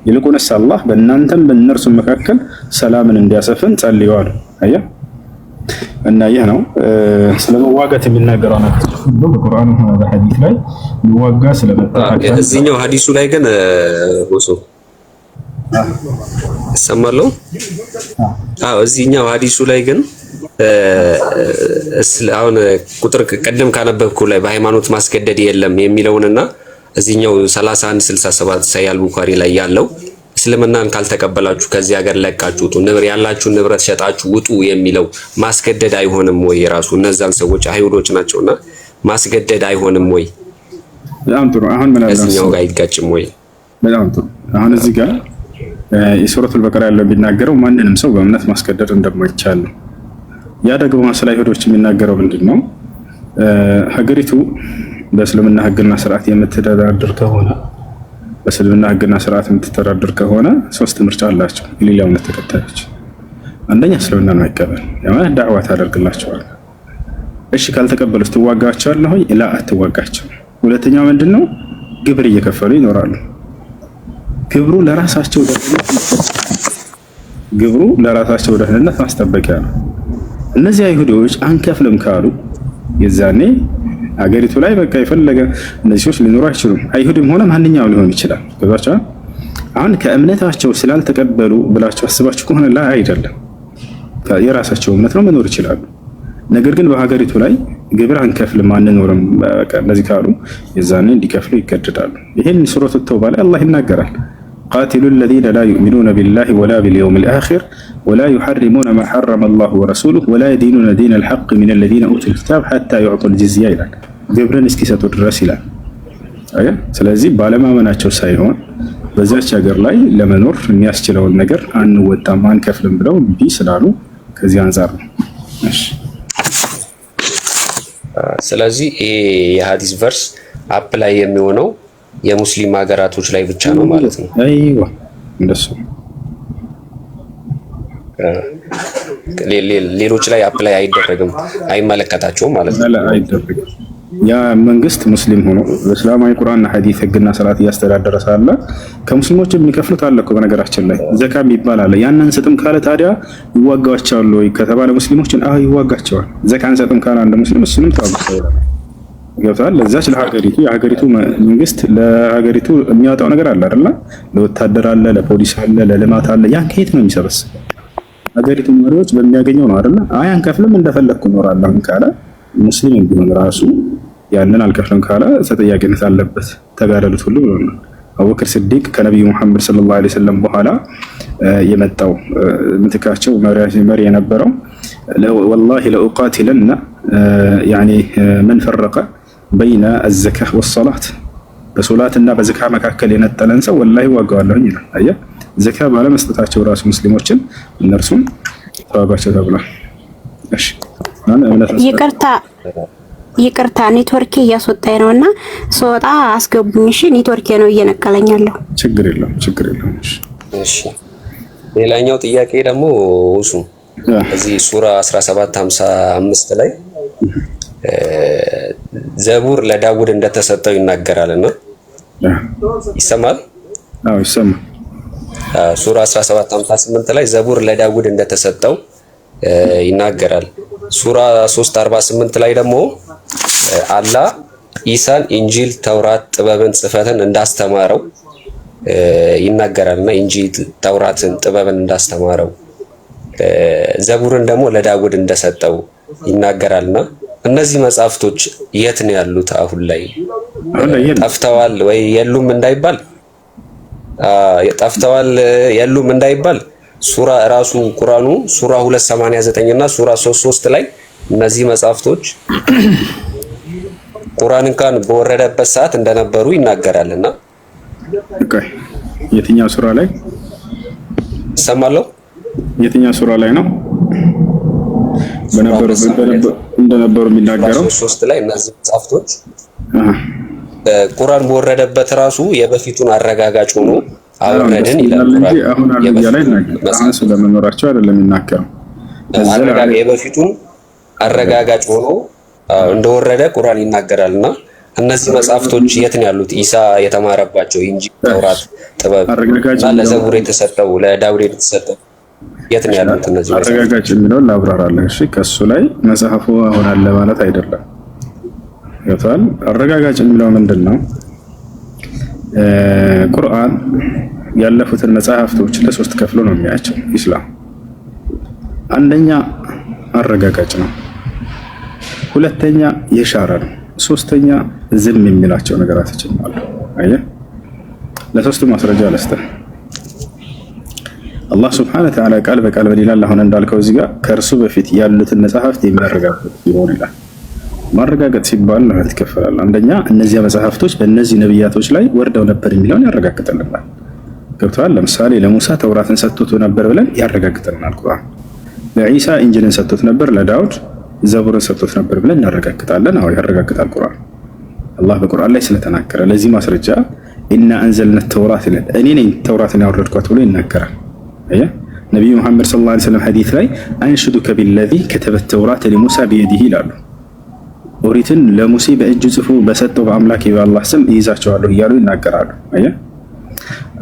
ይልቁንስ አላህ በእናንተም በእነርሱም መካከል ሰላምን እንዲያሰፍን ጸልዩ አሉ። አያ እና ይህ ነው ስለመዋጋት የሚናገረው ነገር ሁሉ በቁርአን ሆነ በሐዲስ ላይ ይዋጋ ስለመጣ
እዚህኛው ሐዲሱ ላይ ግን ወሶ ሰማለው እዚህኛው ሐዲሱ ላይ ግን አሁን ቁጥር ቀደም ካነበብኩ ላይ በሃይማኖት ማስገደድ የለም የሚለውንና እዚህኛው 3167 ሳይል ቡኻሪ ላይ ያለው እስልምናን ካልተቀበላችሁ ከዚህ ሀገር ለቃችሁ ውጡ፣ ያላችሁን ንብረት ሸጣችሁ ውጡ የሚለው ማስገደድ አይሆንም ወይ? ራሱ እነዛን ሰዎች አይሁዶች ናቸውና ማስገደድ አይሆንም ወይ?
በጣም ጥሩ። አሁን ምን አለ
እዚህኛው ጋር አይጋጭም ወይ?
በጣም ጥሩ። አሁን እዚህ ጋር የሱረቱል በቀራ ያለው የሚናገረው ማንንም ሰው በእምነት ማስገደድ እንደማይቻል ነው። ያ ደግሞ ስለ አይሁዶች የሚናገረው ምንድነው? ሀገሪቱ በእስልምና ህግና ስርዓት የምትተዳደር ከሆነ በእስልምና ህግና ስርዓት የምትተዳደር ከሆነ ሶስት ምርጫ አላቸው የሌላው እምነት ተከታዮች። አንደኛ እስልምናን መቀበል፣ ያማን ዳዕዋ ታደርግላቸዋል። እሺ ካልተቀበሉስ ትዋጋቸዋለህ ወይ? ላ አትዋጋቸው። ሁለተኛው ምንድነው? ግብር እየከፈሉ ይኖራሉ። ግብሩ ለራሳቸው ደህንነት ማስጠበቂያ ነው። እነዚህ አይሁዶች አንከፍልም ካሉ የዛኔ አገሪቱ ላይ በቃ የፈለገ እነዚህ ሰዎች ሊኖሩ አይችሉም። አይሁድም ሆነ ማንኛውም ሊሆን ይችላል። ገባችሁ? አሁን ከእምነታቸው ስላልተቀበሉ ብላችሁ አስባችሁ ከሆነ ላ አይደለም። የራሳቸው እምነት ነው፣ መኖር ይችላሉ። ነገር ግን በሀገሪቱ ላይ ግብር አንከፍልም አንኖርም በቃ እንደዚህ ካሉ የዛኔ እንዲከፍሉ ይገደዳሉ። ይሄን ሱረቱ ተውባ ላይ አላህ ይናገራል። قاتلوا الذين لا يؤمنون بالله ولا باليوم الآخر ولا يحرمون ما حرم الله ورسوله ولا يدينون دين الحق من الذين أوتوا الكتاب حتى يعطوا الجزية ይላል። ግብርን እስኪሰጡ ድረስ ይላል። አያ ስለዚህ ባለማመናቸው ሳይሆን በዛች ሀገር ላይ ለመኖር የሚያስችለውን ነገር አንወጣም አንከፍልም ብለው እምቢ ስላሉ ከዚህ አንፃር ነው። እሺ
ስለዚህ ይሄ የሐዲስ ቨርስ አፕላይ የሚሆነው የሙስሊም ሀገራቶች ላይ ብቻ ነው ማለት ነው።
አይዋ እንደሱ
ሌሎች ላይ አፕላይ አይደረግም፣ አይመለከታቸውም ማለት ነው።
አይደረግም። ያ መንግስት ሙስሊም ሆኖ በእስላማዊ ቁርአንና ሐዲስ ህግና ሰላት እያስተዳደረ ሳለ ከሙስሊሞች የሚከፍሉት አለ እኮ በነገራችን ላይ ዘካም ይባላል። ያን አንሰጥም ካለ ታዲያ ይዋጋቸዋል ወይ ከተባለ ሙስሊሞችን ይዋጋቸዋል። ዘካ አንሰጥም ካለ አንድ ሙስሊም እሱንም ተዋግተዋል። ገብቷል። ለዛች የሀገሪቱ መንግስት ለሀገሪቱ የሚያወጣው ነገር አለ አይደል? ለወታደር አለ፣ ለፖሊስ አለ፣ ለልማት አለ። ያን ከየት ነው የሚሰበስብ? ሀገሪቱ መሪዎች በሚያገኘው ነው አይደል? አንከፍልም እንደፈለግኩ እኖራለሁ ካለ ሙስሊም ቢሆን ራሱ ያንን አልከፍልም ካለ ተጠያቂነት አለበት። ተጋደሉት ሁሉ ብሎናል። አቡበክር ስዲቅ ከነብዩ መሐመድ ሰለላሁ ዐለይሂ ወሰለም በኋላ የመጣው ምትካቸው መሪ የነበረው ወላሂ ለኡቃቲለና ያኒ መን ፈረቀ በይነ አዘካህ ወሰላት በሶላትና በዘካ መካከል የነጠለን ሰው ወላሂ ዋጋዋለሁ ይላል። አያ ዘካ ባለመስጠታቸው ራሱ ሙስሊሞችን እነርሱም ተዋጓቸው ተብሏል። እሺ
ይቅርታ ኔትወርኬ እያስወጣኝ ነውና ስወጣ አስገቡኝ። እሺ ኔትወርኬ ነው እየነቀለኛለሁ።
ችግር የለውም።
እሺ ሌላኛው ጥያቄ ደግሞ እሱ እዚህ ሱራ 17:55 ላይ ዘቡር ለዳውድ እንደተሰጠው ይናገራልና ይሰማል?
አዎ ይሰማል።
ሱራ 17:58 ላይ ዘቡር ለዳውድ እንደተሰጠው ይናገራል። ሱራ 3:48 ላይ ደግሞ አላህ ኢሳን ኢንጂል፣ ተውራት፣ ጥበብን፣ ጽፈትን እንዳስተማረው ይናገራልና ኢንጂል፣ ተውራትን፣ ጥበብን እንዳስተማረው ዘቡርን ደግሞ ለዳውድ እንደሰጠው ይናገራልና እነዚህ መጽሐፍቶች የት ነው ያሉት? አሁን ላይ ጠፍተዋል ወይ የሉም እንዳይባል ጠፍተዋል የሉም እንዳይባል ሱራ ራሱ ቁርአኑ ሱራ 289 እና ሱራ 33 ላይ እነዚህ መጽሐፍቶች ቁርአን እንኳን በወረደበት ሰዓት እንደነበሩ ይናገራልና
የትኛው ሱራ ላይ ሰማለው? የትኛው ሱራ ላይ ነው እንደነበሩ የሚናገረው?
3 ላይ እነዚህ መጽሐፍቶች ቁርአን በወረደበት ራሱ የበፊቱን አረጋጋጭ ሆኖ አወረድን ይላል።
አሁን አልያ ላይ አሁን ስለመኖራቸው አይደለም የሚናገረው።
የበፊቱን አረጋጋጭ ሆኖ እንደወረደ ቁርአን ይናገራልና እነዚህ መጽሐፍቶች የት ነው ያሉት? ኢሳ የተማረባቸው ኢንጂል፣ ተውራት፣ ጥበብ እና ለዘቡር የተሰጠው ለዳውድ የተሰጠው የት ነው ያሉት? እነዚህ
አረጋጋጭ የሚለውን ላብራራለህ። እሺ ከሱ ላይ መጽሐፉ አሁን አለ ማለት አይደለም። ይወጣል። አረጋጋጭ የሚለው ምንድነው? ቁርአን ያለፉትን መጽሐፍቶች ለሶስት ከፍሎ ነው የሚያቸው ኢስላም። አንደኛ አረጋጋጭ ነው፣ ሁለተኛ የሻረ ነው፣ ሶስተኛ ዝም የሚላቸው ነገራቶች አሉ። አየህ፣ ለሶስቱ ማስረጃ ለስተ አላህ Subhanahu Wa Ta'ala ቃል በቃል በሌላ አሁን እንዳልከው እዚህ ጋር ከእርሱ በፊት ያሉትን መጽሐፍት የሚያረጋግጥ ይሆን ይላል። ማረጋገጥ ሲባል ነው ይከፈላል። አንደኛ እነዚህ መጽሐፍቶች በእነዚህ ነብያቶች ላይ ወርደው ነበር የሚለውን ያረጋግጥልናል። ገብቷል። ለምሳሌ ለሙሳ ተውራትን ሰጥቶት ነበር ብለን ያረጋግጥልናል ቁርአን። ለኢሳ ኢንጂልን ሰጥቶት ነበር፣ ለዳውድ ዘቡርን ሰጥቶት ነበር ብለን እናረጋግጣለን። አዎ ያረጋግጣል ቁርአን አላህ በቁርአን ላይ ስለተናገረ። ለዚህ ማስረጃ ኢና አንዘልና ተውራት ይላል። እኔ ነኝ ተውራትን ያወረድኳት ብሎ ይናገራል። አያ ነብዩ መሐመድ ሰለላሁ ዐለይሂ ወሰለም ሐዲስ ላይ አንሽዱከ ቢለዚ ከተበ ተውራት ለሙሳ ቢየዲሂ ይላሉ። ኦሪትን ለሙሴ በእጁ ጽፎ በሰጠው በአምላክ በአላህ ስም ይይዛቸዋለሁ እያሉ ይናገራሉ። አየህ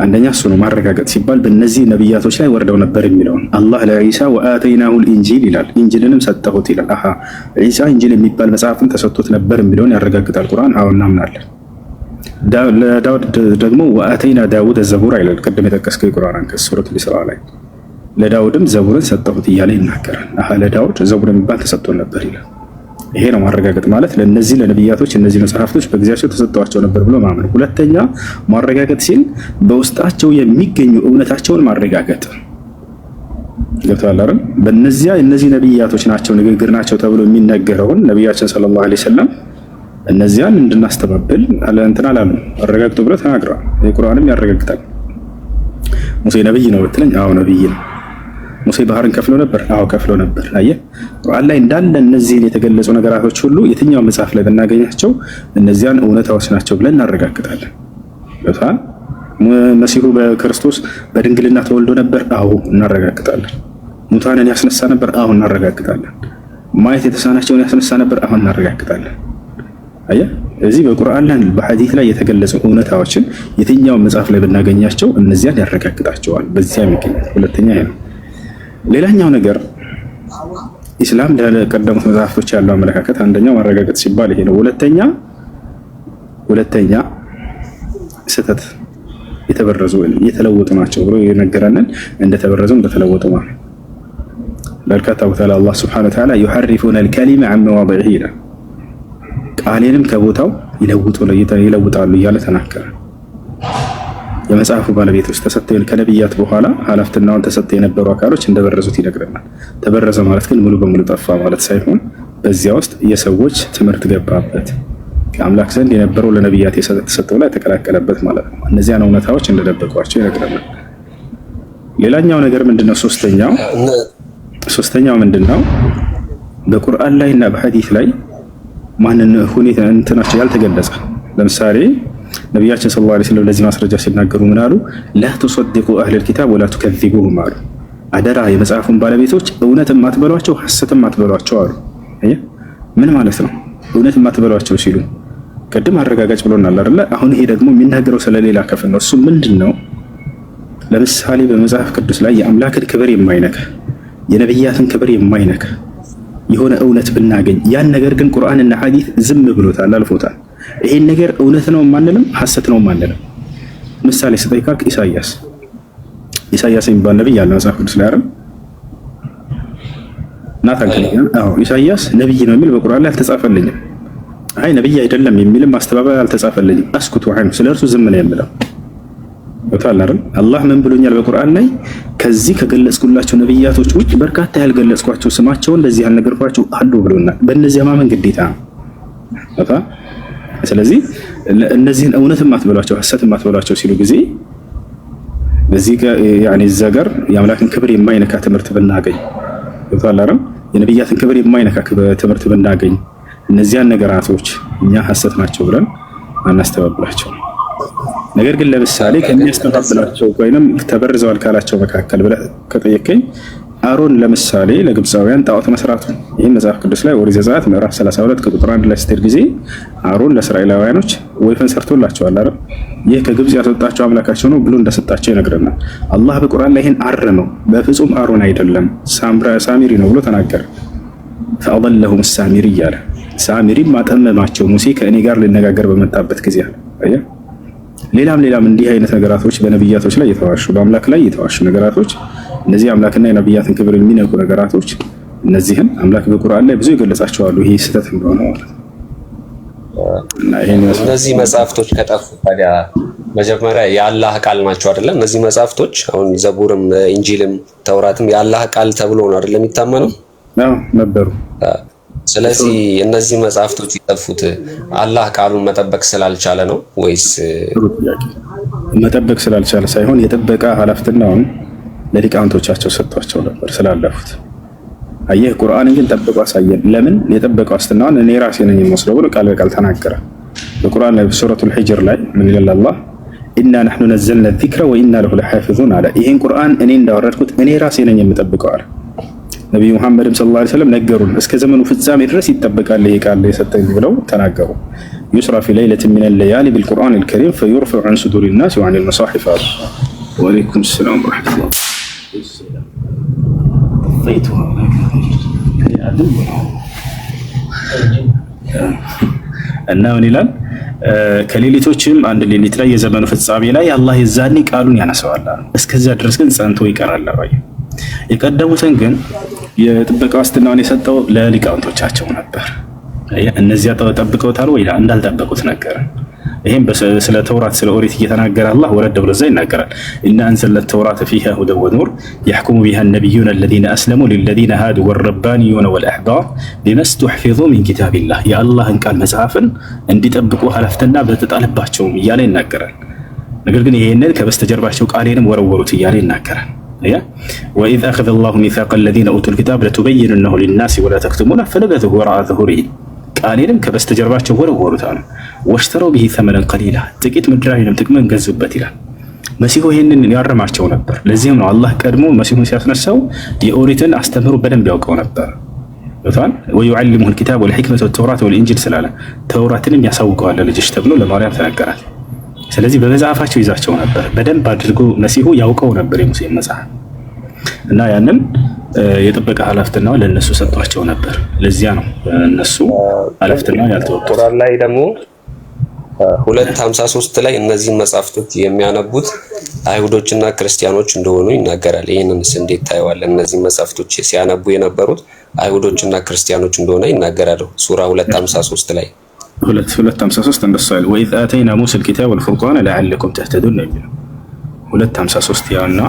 አንደኛ እሱ ነው ማረጋገጥ ሲባል በእነዚህ ነብያቶች ላይ ወርደው ነበር የሚለውን አላህ ለዒሳ ወአተይናሁል ኢንጂል ይላል፣ ኢንጂልንም ሰጠሁት ይላል። አሃ ዒሳ ኢንጂል የሚባል መጽሐፍን ተሰጥቶት ነበር የሚለውን ያረጋግጣል ቁርአን። አሁን እናምናለን። ለዳውድ ደግሞ ወአተይና ዳውድ ዘቡር ይላል። ቅድም የጠቀስከው የቁርአን አንቀጽ ሱረቱ ኢስራ ላይ ለዳውድም ዘቡርን ሰጠሁት እያለ ይናገራል። አሃ ለዳውድ ዘቡር የሚባል ተሰጥቶት ነበር ይላል። ይሄ ነው ማረጋገጥ ማለት ለነዚህ ለነብያቶች እነዚህ መጽሐፍቶች በጊዜያቸው ተሰጥቷቸው ነበር ብሎ ማመን። ሁለተኛ ማረጋገጥ ሲል በውስጣቸው የሚገኙ እውነታቸውን ማረጋገጥ ገብቷል አይደል? በእነዚያ እነዚህ ነብያቶች ናቸው ንግግር ናቸው ተብሎ የሚነገረውን ነብያችን ሰለላሁ ዐለይሂ ወሰለም እነዚያን እንድናስተባብል እንትን አላሉ አረጋግጡ ብሎ ተናግረዋል። የቁርአንም ያረጋግጣል። ሙሴ ነብይ ነው ብትለኝ አዎ ነብይ ነው። ሙሴ ባህርን ከፍሎ ነበር? አዎ ከፍሎ ነበር። አየህ ቁርአን ላይ እንዳለ እነዚህ የተገለጹ ነገራቶች ሁሉ የትኛው መጽሐፍ ላይ ብናገኛቸው እነዚያን እውነታዎች ናቸው ብለን እናረጋግጣለን። በጣም መሲሁ በክርስቶስ በድንግልና ተወልዶ ነበር? አዎ እናረጋግጣለን። ሙታንን ያስነሳ ነበር? አዎ እናረጋግጣለን። ማየት የተሳናቸውን ያስነሳ ነበር? አዎ እናረጋግጣለን። አየህ እዚህ በቁርአን ላይ በሐዲስ ላይ የተገለጹ እውነታዎችን የትኛው መጽሐፍ ላይ ብናገኛቸው እነዚያን ያረጋግጣቸዋል። በዚያ የሚገኘው ሁለተኛ ይሄ ነው። ሌላኛው ነገር ኢስላም ለቀደሙት መጽሐፍቶች ያለው አመለካከት አንደኛው ማረጋገጥ ሲባል ይሄ ነው። ሁለተኛ ስህተት የተበረዙ የተለወጡ ናቸው ብሎ የነገረንን እንደተበረዙ እንደተለወጡ ማለት በርካታ ቦታ ላይ አላህ Subhanahu Wa Ta'ala يحرفون الكلمة عن مواضعه ይላል። ቃሌንም ከቦታው ይለውጣሉ እያለ ተናገረ። የመጽሐፉ ባለቤቶች ተሰጥተው ከነብያት በኋላ ኃላፊነቱን ተሰጥተው የነበሩ አካሎች እንደበረዙት ይነግረናል። ተበረዘ ማለት ግን ሙሉ በሙሉ ጠፋ ማለት ሳይሆን በዚያ ውስጥ የሰዎች ትምህርት ገባበት፣ ከአምላክ ዘንድ የነበረው ለነብያት የተሰጠው ላይ ተቀላቀለበት ማለት ነው። እነዚያን እውነታዎች እንደደበቋቸው ይነግረናል። ሌላኛው ነገር ምንድነው? ሶስተኛው ምንድነው? በቁርአን ላይ እና በሐዲስ ላይ ማንን ሁኔታ እንትናቸው ያልተገለጸ ለምሳሌ ነብያችን ሰለላሁ ዐለይሂ ወሰለም ለዚህ ማስረጃ ሲናገሩ ምን አሉ? ላ ተሰድቁ አህለል ኪታብ ወላ ተከዚቡሁም አሉ። አደራ የመጽሐፉን ባለቤቶች እውነትም አትበሏቸው ሐሰትም አትበሏቸው አሉ። ምን ማለት ነው? እውነትም አትበሏቸው ሲሉ ቅድም አረጋጋጭ ብሎናል አይደለ? አሁን ይሄ ደግሞ የሚናገረው ስለሌላ ክፍል ነው። እሱ ምንድነው? ለምሳሌ በመጽሐፍ ቅዱስ ላይ የአምላክን ክብር የማይነካ የነብያትን ክብር የማይነካ የሆነ እውነት ብናገኝ ያን ነገር ግን ቁርአንና ሐዲስ ዝም ብሎታል፣ አልፎታል። ይሄን ነገር እውነት ነው ማንንም ሐሰት ነው ማንንም ምሳሌ ስጠይቃክ ኢሳያስ የሚባል ነብይ ያለ መጽሐፍ ቅዱስ ላይ አይደል? አዎ ኢሳያስ ነብይ ነው የሚል በቁርአን ላይ አልተጻፈልኝም። አይ ነብይ አይደለም የሚልም ማስተባበያ አልተጻፈልኝም። አስኩቱ ዐን ስለርሱ ዝም ነው የምለው ወታል አይደል? አላህ ምን ብሎኛል በቁርአን ላይ? ከዚህ ከገለጽኩላቸው ነብያቶች ውጭ በርካታ ያልገለጽኳቸው ስማቸውን ለዚህ ያልነገርኳቸው አሉ ብሎናል። በእነዚያ ማመን ግዴታ ነው። ስለዚህ እነዚህን እውነትም አትበሏቸው ሐሰትም አትበሏቸው ሲሉ ጊዜ በዚህ ያኔ ዘገር የአምላክን ክብር የማይነካ ትምህርት ብናገኝ ወታል አይደል? የነብያትን ክብር የማይነካ ትምህርት ብናገኝ እነዚያን ነገራቶች እኛ ሐሰት ናቸው ብለን አናስተባብላቸው። ነገር ግን ለምሳሌ ከሚያስተባብላቸው ወይንም ተበርዘዋል ካላቸው መካከል ብለህ ከጠየቀኝ አሮን ለምሳሌ ለግብፃውያን ጣዖት መስራቱ ይሄን መጽሐፍ ቅዱስ ላይ ኦሪት ዘጸአት ምዕራፍ 32 ቁጥር 1 ላይ ስትል ጊዜ አሮን ለእስራኤላውያኖች ወይፈን ሰርቶላቸዋል አይደል? ይህ ከግብፅ ያስወጣቸው አምላካቸው ነው ብሎ እንደሰጣቸው ይነግረናል። አላህ በቁርአን ላይ ይሄን አረመው። በፍጹም አሮን አይደለም ሳሚሪ ነው ብሎ ተናገረ። ፈአضلهم السامري እያለ ሳሚሪም ማጠመማቸው ሙሴ ከእኔ ጋር ሊነጋገር በመጣበት ጊዜ አለ። ሌላም እንዲህ አይነት ነገራቶች በነብያቶች ላይ የተዋሹ በአምላክ ላይ የተዋሹ ነገራቶች እነዚህ አምላክና የነብያትን ክብር የሚነቁ ነገራቶች እነዚህን አምላክ በቁርአን ላይ ብዙ ይገለጻቸዋል። ይሄ ስህተት እንደሆነ ማለት ነው። እና
እነዚህ መጽሐፍቶች ከጠፉ ታዲያ መጀመሪያ የአላህ ቃል ናቸው አይደለም? እነዚህ መጽሐፍቶች አሁን ዘቡርም ኢንጂልም ተውራትም የአላህ ቃል ተብሎ ነው አይደለም የሚታመነው?
አዎ ነበሩ።
ስለዚህ እነዚህ መጽሐፍቶች የጠፉት አላህ ቃሉን መጠበቅ ስላልቻለ ነው ወይስ
መጠበቅ ስላልቻለ ሳይሆን የጠበቀ ኃላፊነቱን ለሊቃውንቶቻቸው ሰጥቷቸው ነበር ስላለፉት። አየህ ቁርአንን ግን ጠብቆ አሳየን። ለምን የጠበቀው ዋስትናውን እኔ ራሴ ነኝ የምወስደው ብሎ ቃል በቃል ተናገረ። በቁርአን ላይ ሱረቱል ሂጅር ላይ ምን ይላል አላህ? ኢና ነሕኑ ነዘልና ዚክረ ወኢና ለሁ ለሓፊዙን አለ። ይሄን ቁርአን እኔ እንዳወረድኩት እኔ ራሴ ነኝ የምጠብቀው አለ። ነብዩ መሐመድ ሰለላሁ ዐለይሂ ወሰለም ነገሩን። እስከ ዘመኑ ፍጻሜ ድረስ ይጠበቃል ይሄ ቃል የሰጠኝ ብለው ተናገሩ። يسرى في ليلة من الليالي بالقرآن الكريم فيرفع عن صدور الناس وعن المصاحف. وعليكم السلام ورحمة الله. طيتها እና ምን ይላል? ከሌሊቶችም አንድ ሌሊት ላይ የዘመኑ ፍጻሜ ላይ አላህ የዛኔ ቃሉን ያነሳዋል። እስከዛ ድረስ ግን ጸንቶ ይቀራል። የቀደሙትን ግን የጥበቃ ዋስትናውን የሰጠው ለሊቃውንቶቻቸው ነበር። እነዚያ ጠብቀውታል ወይ እንዳልጠበቁት ነገር። ይሄም ስለ ተውራት ስለ ኦሪት እየተናገረ አላህ ወረደ ብሎ እዛ ይናገራል። ኢና አንዘልነ ተውራተ ፊሃ ሁደን ወኑር የሕኩሙ ቢሃ ነቢዩነ አለዚነ አስለሙ ሊለዚነ ሃዱ ወረባኒዩነ ወልአሕባር ቢማ ስተሕፊዙ ሚን ኪታቢላህ የአላህን ቃል መጽሐፍን እንዲጠብቁ ኃላፊነትና በተጣለባቸውም እያለ ይናገራል። ነገር ግን ይሄንን ከበስተጀርባቸው ቃሌንም ወረወሩት እያለ ይናገራል። ወኢዝ አኸዘ አላሁ ሚሳቀ አለዚነ ኡቱል ኪታብ ለቱበይኑነሁ ሊናሲ ወላ ተክቱሙነሁ ፈነበዙሁ ወረአ ዙሁሪሂም ቃሌንም ከበስተጀርባቸው ወረወሩት አለ። ወሽተረው ቢሂ ሰመነን ቀሊላ ጥቂት ምድራዊንም ጥቅምን ገዙበት ይላል። መሲሁ ይሄንን ያረማቸው ነበር። ለዚህም ነው አላህ ቀድሞ መሲሁን ሲያስነሳው የኦሪትን አስተምህሮ በደንብ ያውቀው ነበር። ወዩዓሊሙሁ ልኪታብ ወልሒክመተ ወተውራት ወልኢንጂል ስላለ ተውራትንም ያሳውቀዋል ልጅሽ ተብሎ ለማርያም ተነገራት። ስለዚህ በመጽሐፋቸው ይዛቸው ነበር። በደንብ አድርጎ መሲሁ ያውቀው ነበር የሙሴን መጽሐፍ እና ያንን የጥበቃ ኃላፊነቱን ለነሱ ሰጥቷቸው ነበር። ለዚያ ነው እነሱ ኃላፊነቱን ያልተወጡት።
ቁርአን ላይ ደግሞ 2:53 ላይ እነዚህ መጽሐፍቶች የሚያነቡት አይሁዶችና ክርስቲያኖች እንደሆኑ ይናገራል። ይሄንንስ እንዴት ታየዋለህ? እነዚህ መጽሐፍቶች ሲያነቡ የነበሩት አይሁዶችና ክርስቲያኖች እንደሆነ ይናገራል። ሱራ 2:53 ላይ
2:53 እንደሱ አይደል? ወኢዝ አተይና ሙሳ الكتاب والفرقان لعلكم تهتدون ነው የሚለው 2:53 ያውና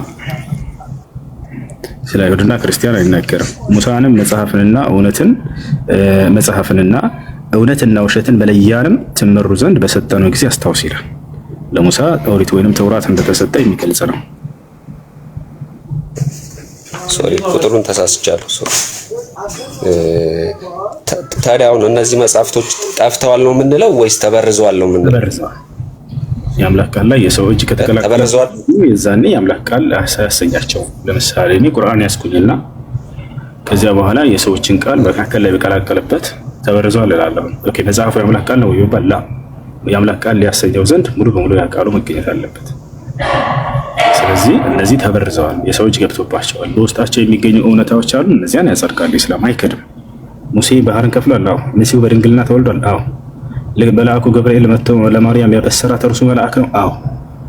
ስለ አይሁድና ክርስቲያን አይናገርም። ሙሳንም መጽሐፍንና እውነትና ውሸትን መለያንም ትመሩ ዘንድ በሰጠነው ጊዜ አስታውስ ይላል። ለሙሳ ኦሪት ወይንም ተውራት እንደተሰጠ የሚገልጽ ነው።
ሶሪ ቁጥሩን ተሳስቻለሁ። ታዲያ አሁን እነዚህ መጽሐፍቶች ጠፍተዋል ነው የምንለው ወይስ ተበርዘዋል ነው የምንለው?
ተበርዘዋል። የአምላክ ቃል ላይ የሰው እጅ ከተቀላቀለ የዛኔ የአምላክ ቃል አያሰኛቸው። ለምሳሌ እኔ ቁርአን ያስኩኝና ከዚያ በኋላ የሰዎችን ቃል መካከል ላይ በቀላቀለበት ተበርዘዋል እላለሁ። ኦኬ መጽሐፉ የአምላክ ቃል ነው ይባላል። የአምላክ ቃል ሊያሰኘው ዘንድ ሙሉ በሙሉ ያ ቃሉ መገኘት አለበት። ስለዚህ እነዚህ ተበርዘዋል፣ የሰው እጅ ገብቶባቸዋል። በውስጣቸው የሚገኙ እውነታዎች አሉ። እነዚያን ያጸድቃል። ኢስላም አይከድም። ሙሴ ባህርን ከፍሏል። አዎ። መሲሁ በድንግልና ተወልዷል። አዎ። መልአኩ ገብርኤል መጥቶ ለማርያም ያበሰራት እርሱ መልአክ ነው። አዎ።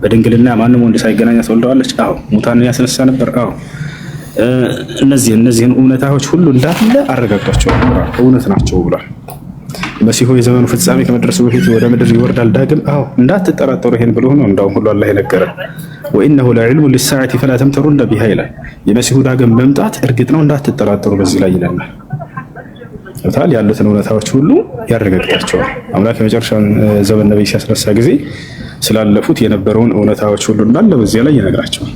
በድንግልና ማንም ወንድ ሳይገናኛ ተወልደዋለች። አዎ። ሙታንን ያስነሳ ነበር። አዎ። እነዚህን እውነታዎች ሁሉ እንዳለ አረጋግጧቸዋል። እውነት ናቸው ብሏል። መሲሁ የዘመኑ ፍጻሜ ከመድረሱ በፊት ወደ ምድር ይወርዳል ዳግም። አዎ እንዳትጠራጠሩ ይሄን ብሎ ነው እንዳውም ሁሉ አላህ የነገረን። ወኢነሁ ለዕልሙ ሊሳዓቲ ፈላ ተምተሩነ ቢሃ ይላል። የመሲሁ ዳግም መምጣት እርግጥ ነው እንዳትጠራጠሩ በዚህ ላይ ይለናል። ታዲያ ያሉትን እውነታዎች ሁሉ ያረጋግጣቸዋል። አምላክ የመጨረሻውን ዘመን ነብይ ሲያስነሳ ጊዜ ስላለፉት የነበረውን እውነታዎች ሁሉ እንዳለ በዚህ ላይ ይነግራቸዋል።